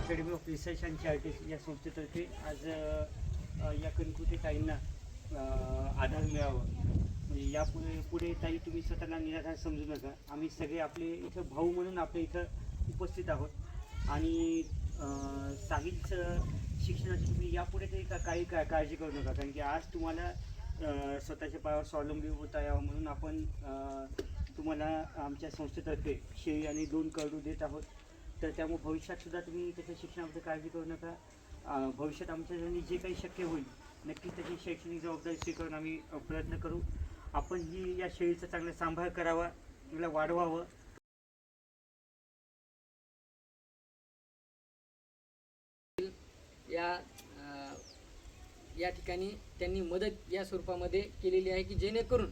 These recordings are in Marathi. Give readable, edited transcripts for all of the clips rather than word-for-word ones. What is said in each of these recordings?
अकॅडमी ऑफ रिसर्च अँड चॅरिटीज या संस्थेतर्फे आज या कणकुटे ताईंना आधार मिळावा. म्हणजे पुढे ताई तुम्ही स्वतःला निराधार समजू नका. आम्ही सगळे आपले इथं भाऊ म्हणून आपल्या इथं उपस्थित आहोत आणि साहिलचं शिक्षणाची तुम्ही यापुढे तरी काही काळजी करू नका, कारण की आज तुम्हाला स्वतःच्या पायावर स्वावलंबी होता यावं म्हणून आपण तुम्हाला आमच्या संस्थेतर्फे शेळी आणि 2 करडू देत आहोत. तर त्यामुळे भविष्यातसुद्धा तुम्ही त्याच्या शिक्षणाबद्दल काळजी करू नका. भविष्यात आमच्याकडे जे काही शक्य होईल नक्कीच त्याची शैक्षणिक जबाबदारी स्वीकारून आम्ही प्रयत्न करू. आपण ही या शेळीचा चांगला सांभाळ करावा, तिला वाढवावं. या ठिकाणी त्यांनी मदत या स्वरूपामध्ये केलेली आहे की जेणेकरून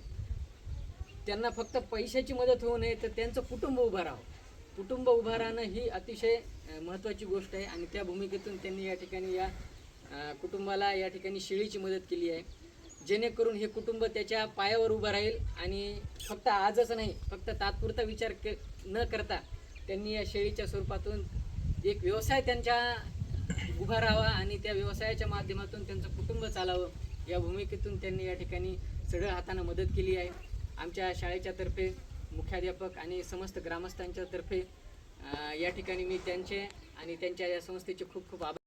त्यांना फक्त पैशाची मदत होऊ नये तर त्यांचं कुटुंब उभं राहावं. कुटुंब उभं राहणं ही अतिशय महत्त्वाची गोष्ट आहे आणि त्या भूमिकेतून त्यांनी या ठिकाणी या कुटुंबाला या ठिकाणी शेळीची मदत केली आहे, जेणेकरून हे कुटुंब त्याच्या पायावर उभं राहील. आणि फक्त आजच नाही, फक्त तात्पुरता विचार न करता त्यांनी या शेळीच्या स्वरूपातून एक व्यवसाय त्यांच्या उभा राहावा आणि त्या व्यवसायाच्या माध्यमातून त्यांचं कुटुंब चालावं या भूमिकेतून त्यांनी या ठिकाणी सगळ्या हाताने मदत केली आहे. आमच्या शाळेच्या तर्फे मुख्याध्यापक आणि समस्त ग्रामस्थांच्या तर्फे या ठिकाणी मी त्यांचे आणि त्यांच्या या संस्थेचे खूप खूप आभार